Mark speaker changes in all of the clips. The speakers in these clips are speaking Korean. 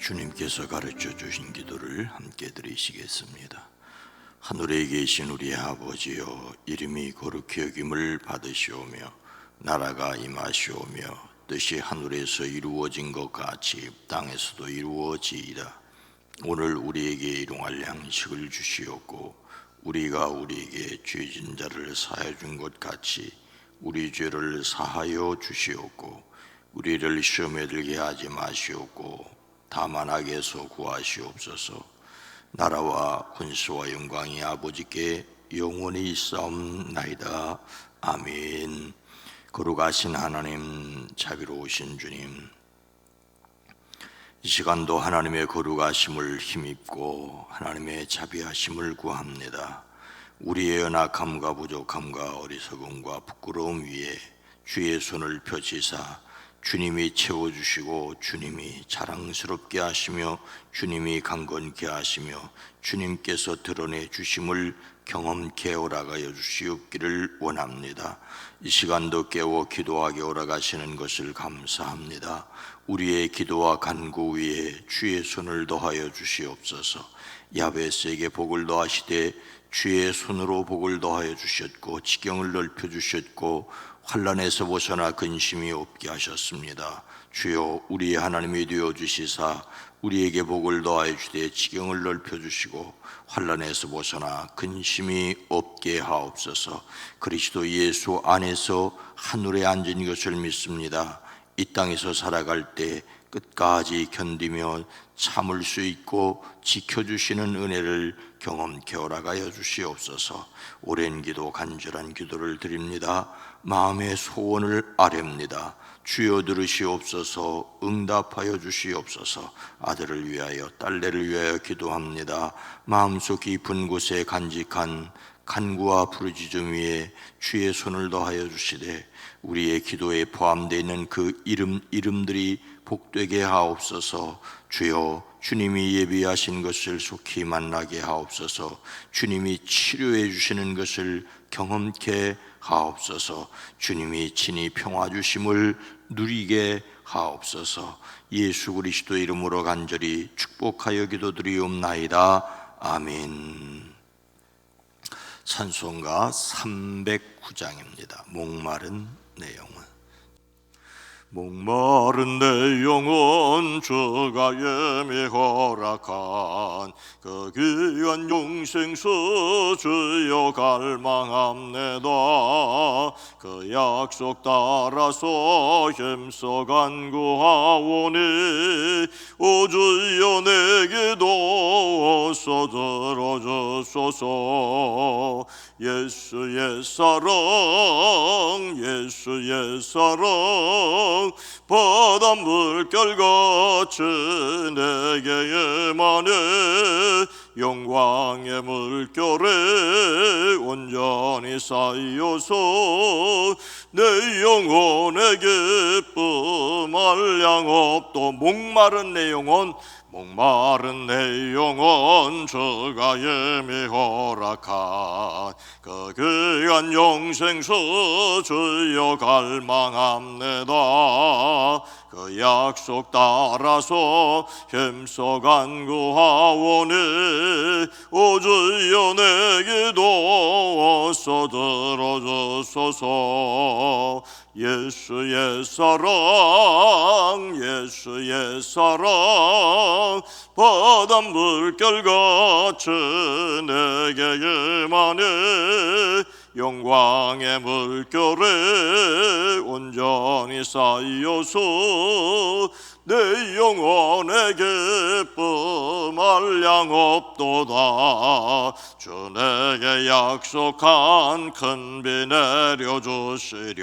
Speaker 1: 주님께서 가르쳐 주신 기도를 함께 드리시겠습니다. 하늘에 계신 우리 아버지여, 이름이 거룩히 여김을 받으시오며 나라가 임하시오며 뜻이 하늘에서 이루어진 것 같이 땅에서도 이루어지이다. 오늘 우리에게 일용할 양식을 주시옵고 우리가 우리에게 죄진 자를 사하여 준 것 같이 우리 죄를 사하여 주시옵고 우리를 시험에 들게 하지 마시옵고 다만 악에서 구하시옵소서. 나라와 권세와 영광이 아버지께 영원히 있사옵나이다. 아멘. 거룩하신 하나님, 자비로우신 주님, 이 시간도 하나님의 거룩하심을 힘입고 하나님의 자비하심을 구합니다. 우리의 연약함과 부족함과 어리석음과 부끄러움 위에 주의 손을 펴시사 주님이 채워주시고 주님이 자랑스럽게 하시며 주님이 강건케 하시며 주님께서 드러내 주심을 경험케 오라가여 주시옵기를 원합니다. 이 시간도 깨워 기도하게 오라가시는 것을 감사합니다. 우리의 기도와 간구 위에 주의 손을 더하여 주시옵소서. 야베스에게 복을 더하시되 주의 손으로 복을 더하여 주셨고 지경을 넓혀 주셨고 환난에서 벗어나 근심이 없게 하셨습니다. 주여, 우리의 하나님이 되어 주시사 우리에게 복을 더하여 주되 지경을 넓혀 주시고 환난에서 벗어나 근심이 없게 하옵소서. 그리스도 예수 안에서 하늘에 앉은 것을 믿습니다. 이 땅에서 살아갈 때 끝까지 견디며 참을 수 있고 지켜주시는 은혜를 경험케 허락하여 주시옵소서. 오랜 기도, 간절한 기도를 드립니다. 마음의 소원을 아뢰옵니다. 주여 들으시옵소서. 응답하여 주시옵소서. 아들을 위하여 딸내를 위하여 기도합니다. 마음속 깊은 곳에 간직한 간구와 부르짖음 위에 주의 손을 더하여 주시되 우리의 기도에 포함되어 있는 그 이름들이 복되게 하옵소서. 주여, 주님이 예비하신 것을 속히 만나게 하옵소서. 주님이 치료해 주시는 것을 경험케 하옵소서. 주님이 친히 평화 주심을 누리게 하옵소서. 예수 그리스도 이름으로 간절히 축복하여 기도드리옵나이다. 아멘. 찬송가 309장입니다. 목마른 내 영혼. 목마른 내 영혼, 주가 예미 허락한 그 귀한 영생수 주여 갈망합니다. 그 약속 따라서 힘써 간구하오니 오 주여 내 기도 어서 들어주소서. 예수의 사랑, 예수의 사랑, 바다 물결같이 내게 임하네. 영광의 물결에 온전히 쌓여서 내 영혼의 기쁨 한량 없도. 목마른 내 영혼, 목마른 내 영혼, 주가 예미 허락한 그 귀한 영생수 주여 갈망합니다. 그 약속 따라서 힘써 간구하오니 오 주여 내 기도 어서 들어주소서. 예수의 사랑, 예수의 사랑, 바다 물결같이 내게 임하네. 영광의 물결에 온전히 쌓여서 내 영혼의 기쁨 한량 없도다. 주 내게 약속한 큰 비 내려주시려.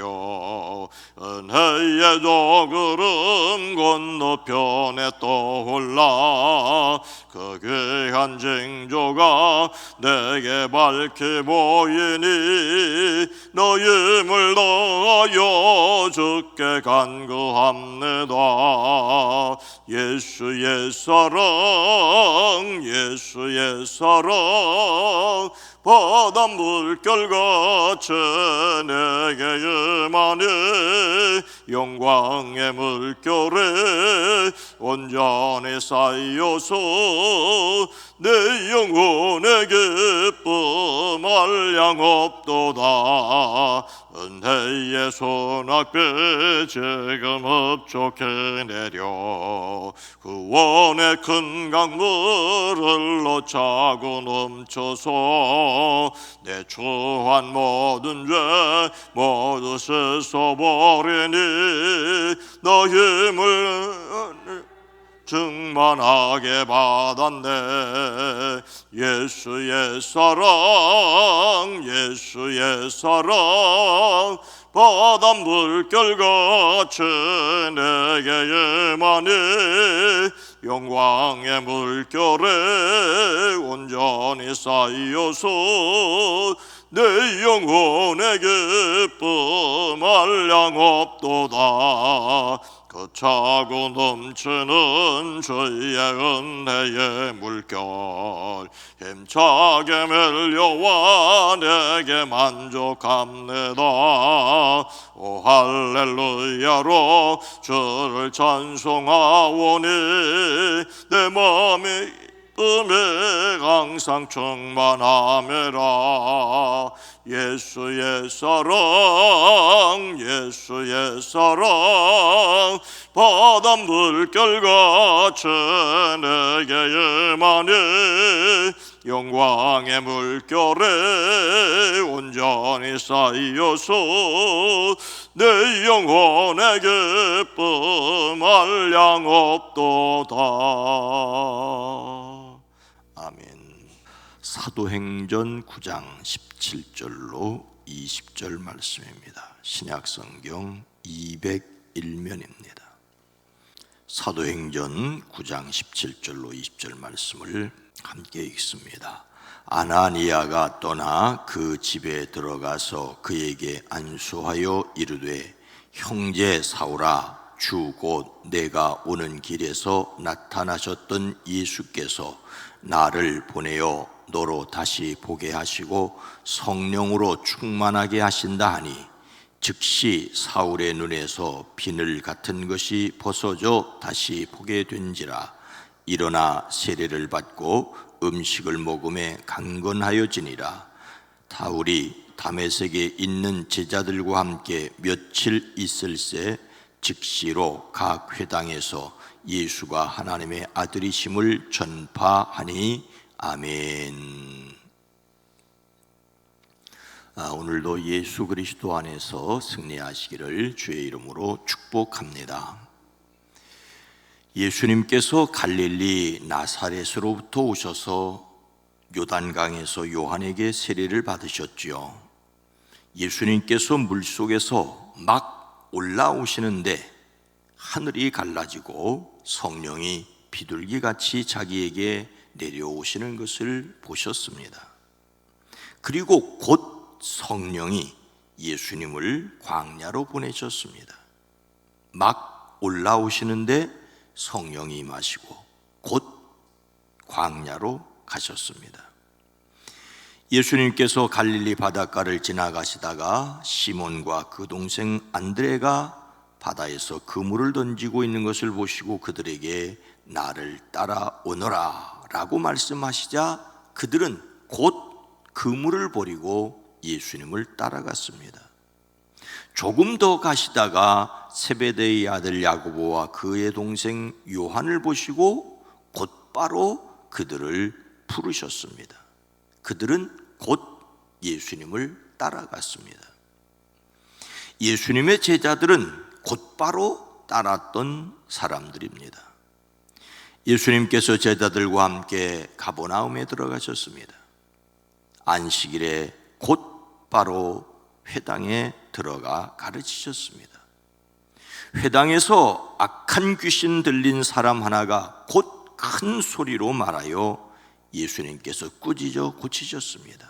Speaker 1: 은혜의 저구름 건너편에 떠올라. 그 귀한 징조가 내게 밝히 보이니 너임을 더하여 주께 간구합니다. 예수의 사랑, 예수의 사랑, 바다 물결같이 내게 임하네. 영광의 물결에 온전히 쌓여서 내 영혼의 기쁨 한량없도다. 은혜의 소낙배 지금 흡족해 내려 구원의 큰 강물 흘러 차고 넘쳐서 내 처한 모든 죄 모두 씻어버리니 너 힘을 충만하게 받았네. 예수의 사랑 예수의 사랑 바닷 물결같이 내게 임하니 영광의 물결에 온전히 쌓여서 내 영혼의 기쁨 한량없도다. 그 차고 넘치는 주의 은혜의 물결 힘차게 밀려와 내게 만족합니다. 오 할렐루야로 주를 찬송하오니 내 마음이 기쁨에 항상 충만함이라. 예수의 사랑 예수의 사랑 바닷 물결같이 내게 임하니 영광의 물결에 온전히 쌓여서 내 영혼의 기쁨 한량없도다. 아멘. 사도행전 9장 17절로 20절 말씀입니다. 신약성경 201면입니다. 사도행전 9장 17절로 20절 말씀을 함께 읽습니다. 아나니아가 떠나 그 집에 들어가서 그에게 안수하여 이르되 형제 사울아 주 곧 내가 오는 길에서 나타나셨던 예수께서 나를 보내어 너로 다시 보게 하시고 성령으로 충만하게 하신다 하니 즉시 사울의 눈에서 비늘 같은 것이 벗어져 다시 보게 된지라. 일어나 세례를 받고 음식을 먹음에 강건하여지니라. 사울이 다메섹에 있는 제자들과 함께 며칠 있을새 즉시로 각 회당에서 예수가 하나님의 아들이심을 전파하니 아멘. 오늘도 예수 그리스도 안에서 승리하시기를 주의 이름으로 축복합니다. 예수님께서 갈릴리 나사렛으로부터 오셔서 요단강에서 요한에게 세례를 받으셨지요. 예수님께서 물속에서 막 올라오시는데 하늘이 갈라지고 성령이 비둘기같이 자기에게 내려오시는 것을 보셨습니다. 그리고 곧 성령이 예수님을 광야로 보내셨습니다. 막 올라오시는데 성령이 임하시고 곧 광야로 가셨습니다. 예수님께서 갈릴리 바닷가를 지나가시다가 시몬과 그 동생 안드레가 바다에서 그물을 던지고 있는 것을 보시고 그들에게 나를 따라오너라 라고 말씀하시자 그들은 곧 그물을 버리고 예수님을 따라갔습니다. 조금 더 가시다가 세베대의 아들 야고보와 그의 동생 요한을 보시고 곧바로 그들을 부르셨습니다. 그들은 곧 예수님을 따라갔습니다. 예수님의 제자들은 곧바로 따랐던 사람들입니다. 예수님께서 제자들과 함께 가버나움에 들어가셨습니다. 안식일에 곧바로 회당에 들어가 가르치셨습니다. 회당에서 악한 귀신 들린 사람 하나가 곧 큰 소리로 말하여 예수님께서 꾸짖어 고치셨습니다.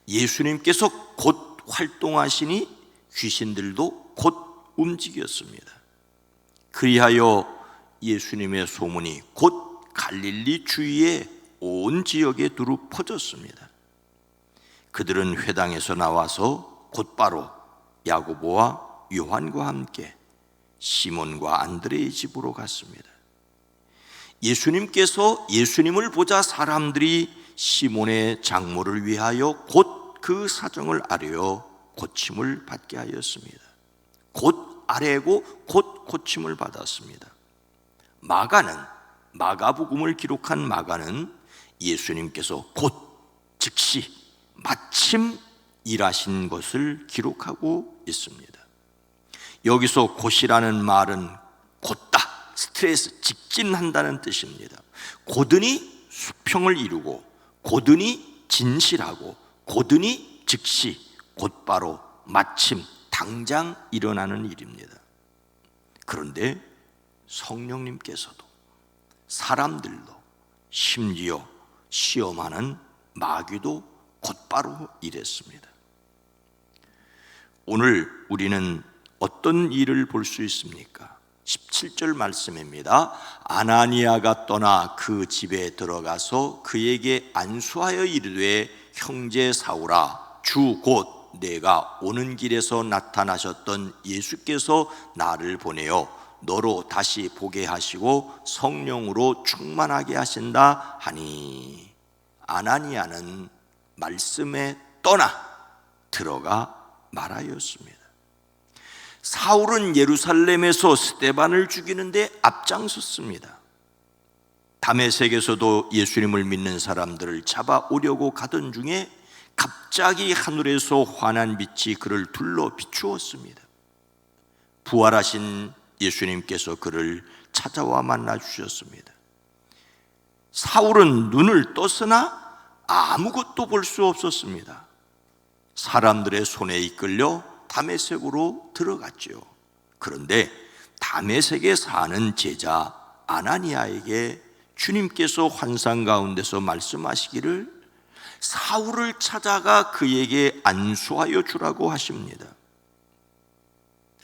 Speaker 1: 예수님께서 곧 활동하시니 귀신들도 곧 움직였습니다. 그리하여 예수님의 소문이 곧 갈릴리 주위의 온 지역에 두루 퍼졌습니다. 그들은 회당에서 나와서 곧바로 야고보와 요한과 함께 시몬과 안드레의 집으로 갔습니다. 예수님께서 예수님을 보자 사람들이 시몬의 장모를 위하여 곧 그 사정을 아뢰어 고침을 받게 하였습니다. 곧 아뢰고 곧 고침을 받았습니다. 마가복음을 기록한 마가는 예수님께서 곧 즉시 마침 일하신 것을 기록하고 있습니다. 여기서 곧이라는 말은 곧다, 스트레스, 직진한다는 뜻입니다. 고드니 수평을 이루고, 고드니 진실하고, 고드니 즉시, 곧바로, 마침, 당장 일어나는 일입니다. 그런데 성령님께서도 사람들도 심지어 시험하는 마귀도 곧바로 일했습니다. 오늘 우리는 어떤 일을 볼 수 있습니까? 17절 말씀입니다. 아나니아가 떠나 그 집에 들어가서 그에게 안수하여 이르되 형제 사울아, 주 곧 내가 오는 길에서 나타나셨던 예수께서 나를 보내어 너로 다시 보게 하시고 성령으로 충만하게 하신다 하니, 아나니아는 말씀에 떠나 들어가 말하였습니다. 사울은 예루살렘에서 스데반을 죽이는데 앞장섰습니다. 다메섹에서도 예수님을 믿는 사람들을 잡아오려고 가던 중에 갑자기 하늘에서 환한 빛이 그를 둘러 비추었습니다. 부활하신 예수님께서 그를 찾아와 만나 주셨습니다. 사울은 눈을 떴으나 아무것도 볼 수 없었습니다. 사람들의 손에 이끌려 다메섹으로 들어갔죠. 그런데 다메섹에 사는 제자 아나니아에게 주님께서 환상 가운데서 말씀하시기를 사울을 찾아가 그에게 안수하여 주라고 하십니다.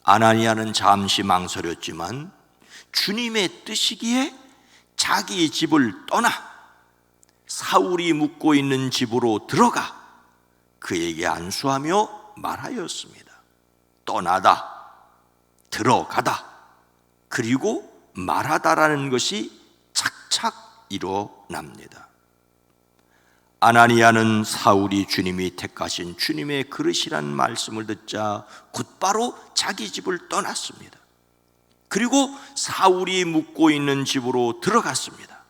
Speaker 1: 아나니아는 잠시 망설였지만 주님의 뜻이기에 자기 집을 떠나 사울이 묵고 있는 집으로 들어가 그에게 안수하며 말하였습니다. 떠나다, 들어가다, 그리고 말하다라는 것이 착착 일어납니다. 아나니아는 사울이 주님이 택하신 주님의 그릇이란 말씀을 듣자 곧바로 자기 집을 떠났습니다. 그리고 사울이 묵고 있는 집으로 들어갔습니다.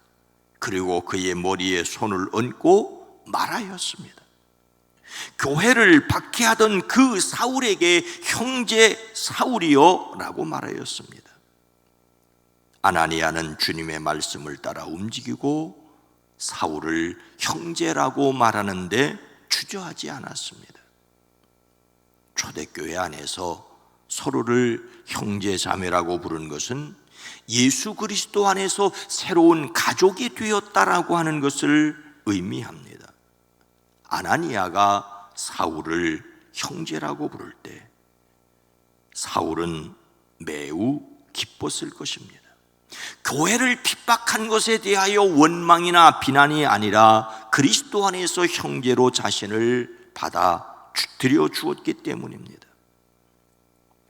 Speaker 1: 그리고 그의 머리에 손을 얹고 말하였습니다. 교회를 박해하던 그 사울에게 형제 사울이여 라고 말하였습니다. 아나니아는 주님의 말씀을 따라 움직이고 사울을 형제라고 말하는데 주저하지 않았습니다. 초대교회 안에서 서로를 형제 자매라고 부른 것은 예수 그리스도 안에서 새로운 가족이 되었다라고 하는 것을 의미합니다. 아나니아가 사울을 형제라고 부를 때 사울은 매우 기뻤을 것입니다. 교회를 핍박한 것에 대하여 원망이나 비난이 아니라 그리스도 안에서 형제로 자신을 받아들여 주었기 때문입니다.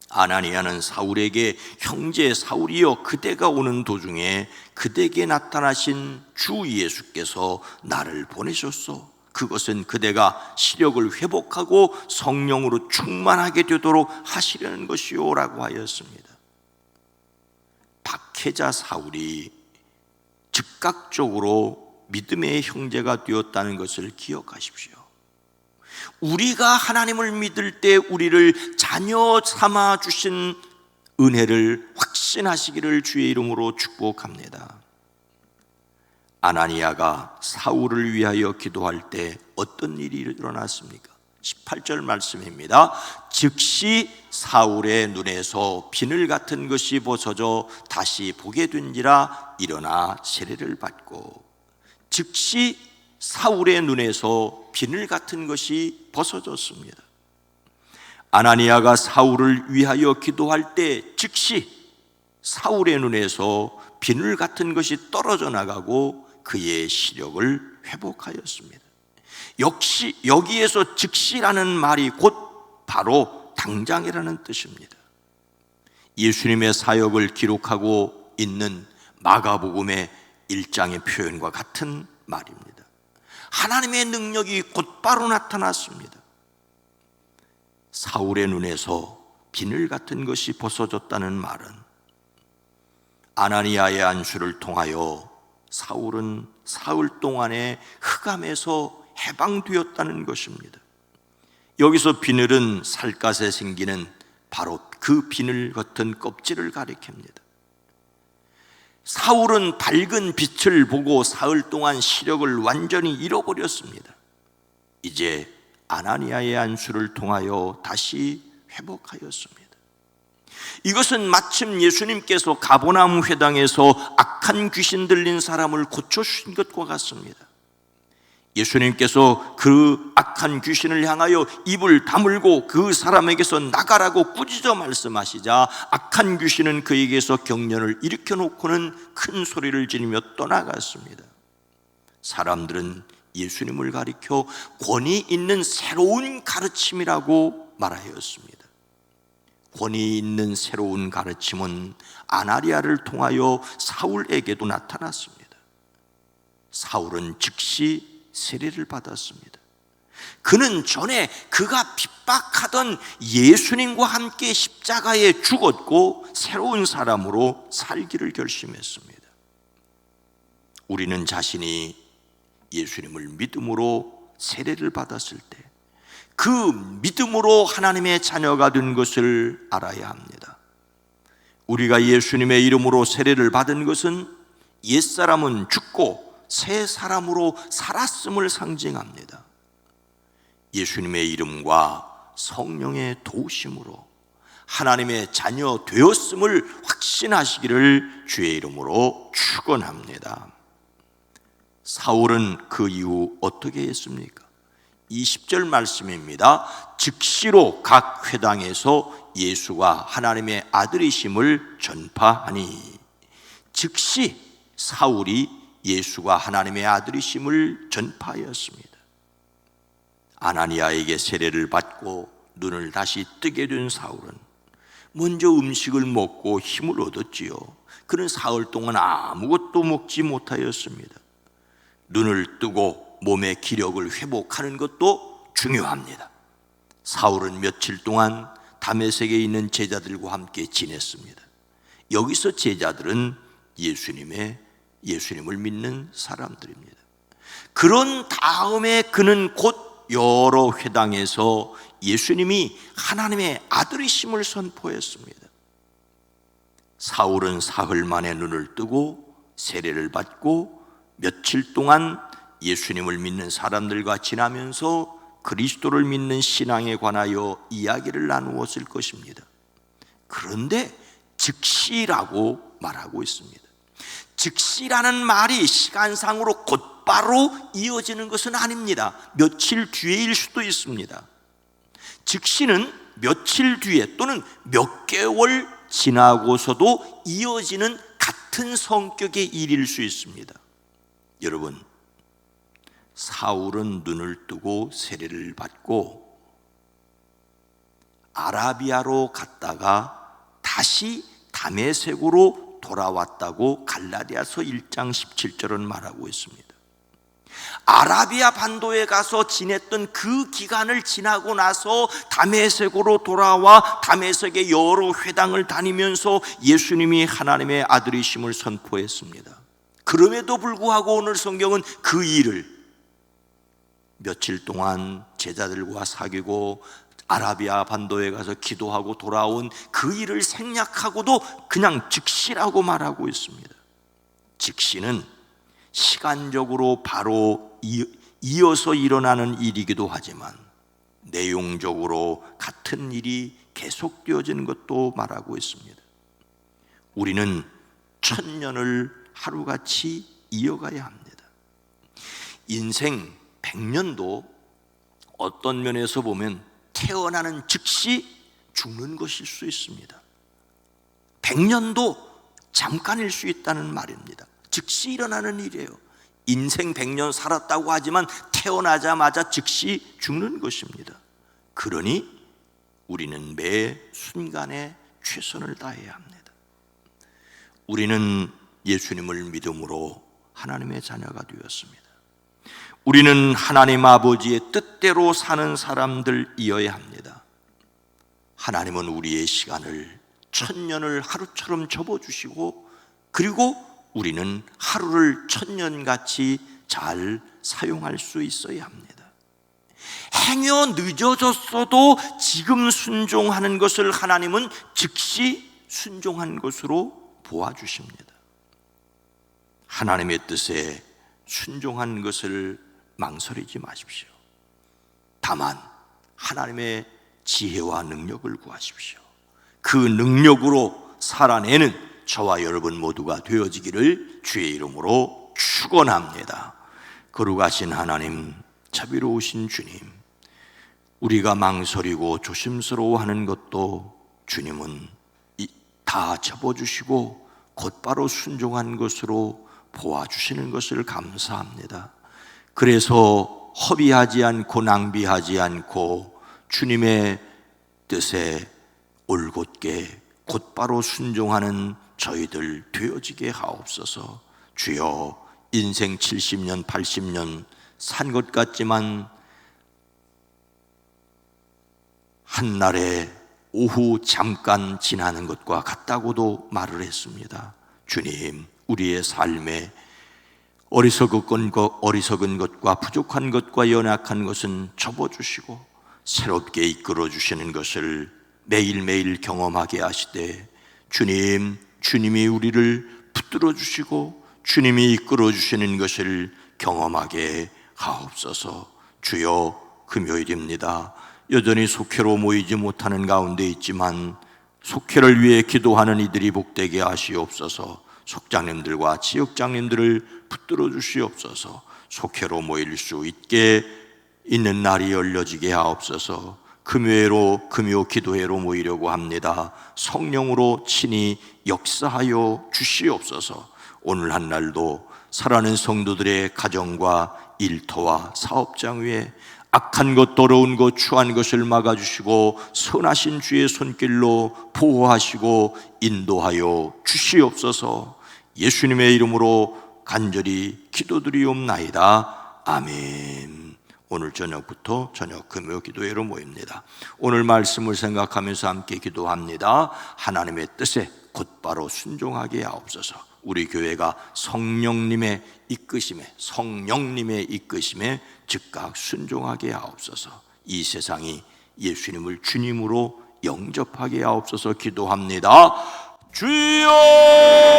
Speaker 1: 아나니아는 사울에게 형제 사울이여 그대가 오는 도중에 그대에게 나타나신 주 예수께서 나를 보내셨소. 그것은 그대가 시력을 회복하고 성령으로 충만하게 되도록 하시려는 것이요 라고 하였습니다. 박해자 사울이 즉각적으로 믿음의 형제가 되었다는 것을 기억하십시오. 우리가 하나님을 믿을 때 우리를 자녀 삼아 주신 은혜를 확신하시기를 주의 이름으로 축복합니다. 아나니아가 사울을 위하여 기도할 때 어떤 일이 일어났습니까? 18절 말씀입니다. 즉시 사울의 눈에서 비늘 같은 것이 벗어져 다시 보게 된지라 일어나 세례를 받고, 즉시 사울의 눈에서 비늘 같은 것이 벗어졌습니다. 아나니아가 사울을 위하여 기도할 때 즉시 사울의 눈에서 비늘 같은 것이 떨어져 나가고 그의 시력을 회복하였습니다. 역시 여기에서 즉시라는 말이 곧 바로 당장이라는 뜻입니다. 예수님의 사역을 기록하고 있는 마가복음의 1장의 표현과 같은 말입니다. 하나님의 능력이 곧바로 나타났습니다. 사울의 눈에서 비늘 같은 것이 벗어졌다는 말은 아나니아의 안수를 통하여 사울은 사흘 동안의 흑암에서 해방되었다는 것입니다. 여기서 비늘은 살갗에 생기는 바로 그 비늘 같은 껍질을 가리킵니다. 사울은 밝은 빛을 보고 사흘 동안 시력을 완전히 잃어버렸습니다. 이제 아나니아의 안수를 통하여 다시 회복하였습니다. 이것은 마침 예수님께서 가버나움 회당에서 악한 귀신 들린 사람을 고쳐주신 것과 같습니다. 예수님께서 그 악한 귀신을 향하여 입을 다물고 그 사람에게서 나가라고 꾸짖어 말씀하시자 악한 귀신은 그에게서 경련을 일으켜 놓고는 큰 소리를 지르며 떠나갔습니다. 사람들은 예수님을 가리켜 권위 있는 새로운 가르침이라고 말하였습니다. 권위 있는 새로운 가르침은 아나니아를 통하여 사울에게도 나타났습니다. 사울은 즉시 세례를 받았습니다. 그는 전에 그가 핍박하던 예수님과 함께 십자가에 죽었고 새로운 사람으로 살기를 결심했습니다. 우리는 자신이 예수님을 믿음으로 세례를 받았을 때 그 믿음으로 하나님의 자녀가 된 것을 알아야 합니다. 우리가 예수님의 이름으로 세례를 받은 것은 옛사람은 죽고 새 사람으로 살았음을 상징합니다. 예수님의 이름과 성령의 도우심으로 하나님의 자녀 되었음을 확신하시기를 주의 이름으로 축원합니다. 사울은 그 이후 어떻게 했습니까? 20절 말씀입니다. 즉시로 각 회당에서 예수가 하나님의 아들이심을 전파하니, 즉시 사울이 예수가 하나님의 아들이심을 전파하였습니다. 아나니아에게 세례를 받고 눈을 다시 뜨게 된 사울은 먼저 음식을 먹고 힘을 얻었지요. 그는 사흘 동안 아무것도 먹지 못하였습니다. 눈을 뜨고 몸의 기력을 회복하는 것도 중요합니다. 사울은 며칠 동안 다메섹에 있는 제자들과 함께 지냈습니다. 여기서 제자들은 예수님을 믿는 사람들입니다. 그런 다음에 그는 곧 여러 회당에서 예수님이 하나님의 아들이심을 선포했습니다. 사울은 사흘 만에 눈을 뜨고 세례를 받고 며칠 동안 예수님을 믿는 사람들과 지나면서 그리스도를 믿는 신앙에 관하여 이야기를 나누었을 것입니다. 그런데 즉시라고 말하고 있습니다. 즉시라는 말이 시간상으로 곧바로 이어지는 것은 아닙니다. 며칠 뒤에일 수도 있습니다. 즉시는 며칠 뒤에 또는 몇 개월 지나고서도 이어지는 같은 성격의 일일 수 있습니다. 여러분, 사울은 눈을 뜨고 세례를 받고 아라비아로 갔다가 다시 다메섹으로 돌아왔다고 갈라디아서 1장 17절은 말하고 있습니다. 아라비아 반도에 가서 지냈던 그 기간을 지나고 나서 다메섹으로 돌아와 다메섹의 여러 회당을 다니면서 예수님이 하나님의 아들이심을 선포했습니다. 그럼에도 불구하고 오늘 성경은 그 일을 며칠 동안 제자들과 사귀고 아라비아 반도에 가서 기도하고 돌아온 그 일을 생략하고도 그냥 즉시라고 말하고 있습니다. 즉시는 시간적으로 바로 이어서 일어나는 일이기도 하지만 내용적으로 같은 일이 계속되어지는 것도 말하고 있습니다. 우리는 1000년을 하루같이 이어가야 합니다. 인생 100년도 어떤 면에서 보면 태어나는 즉시 죽는 것일 수 있습니다. 100년도 잠깐일 수 있다는 말입니다. 즉시 일어나는 일이에요. 인생 100년 살았다고 하지만 태어나자마자 즉시 죽는 것입니다. 그러니 우리는 매 순간에 최선을 다해야 합니다. 우리는 예수님을 믿음으로 하나님의 자녀가 되었습니다. 우리는 하나님 아버지의 뜻대로 사는 사람들이어야 합니다. 하나님은 우리의 시간을 천년을 하루처럼 접어주시고, 그리고 우리는 하루를 천년같이 잘 사용할 수 있어야 합니다. 행여 늦어졌어도 지금 순종하는 것을 하나님은 즉시 순종한 것으로 보아주십니다. 하나님의 뜻에 순종한 것을 망설이지 마십시오. 다만 하나님의 지혜와 능력을 구하십시오. 그 능력으로 살아내는 저와 여러분 모두가 되어지기를 주의 이름으로 축원합니다. 거룩하신 하나님, 자비로우신 주님, 우리가 망설이고 조심스러워하는 것도 주님은 다 접어주시고 곧바로 순종한 것으로 보아주시는 것을 감사합니다. 그래서 허비하지 않고 낭비하지 않고 주님의 뜻에 올곧게 곧바로 순종하는 저희들 되어지게 하옵소서. 주여, 인생 70년 80년 산 것 같지만 한날에 오후 잠깐 지나는 것과 같다고도 말을 했습니다. 주님, 우리의 삶에 어리석은 것과 부족한 것과 연약한 것은 접어주시고 새롭게 이끌어주시는 것을 매일매일 경험하게 하시되, 주님, 주님이 우리를 붙들어 주시고 주님이 이끌어 주시는 것을 경험하게 하옵소서. 주여, 금요일입니다. 여전히 속회로 모이지 못하는 가운데 있지만 속회를 위해 기도하는 이들이 복되게 하시옵소서. 속장님들과 지역장님들을 붙들어 주시옵소서. 속회로 모일 수 있게 있는 날이 열려지게 하옵소서. 금요 기도회로 모이려고 합니다. 성령으로 친히 역사하여 주시옵소서. 오늘 한 날도 살아가는 성도들의 가정과 일터와 사업장 위에 악한 것, 더러운 것, 추한 것을 막아주시고 선하신 주의 손길로 보호하시고 인도하여 주시옵소서. 예수님의 이름으로 간절히 기도드리옵나이다. 아멘. 오늘 저녁부터 저녁 금요 기도회로 모입니다. 오늘 말씀을 생각하면서 함께 기도합니다. 하나님의 뜻에 곧바로 순종하게 하옵소서. 우리 교회가 성령님의 이끄심에 즉각 순종하게 하옵소서. 이 세상이 예수님을 주님으로 영접하게 하옵소서. 기도합니다. 주여!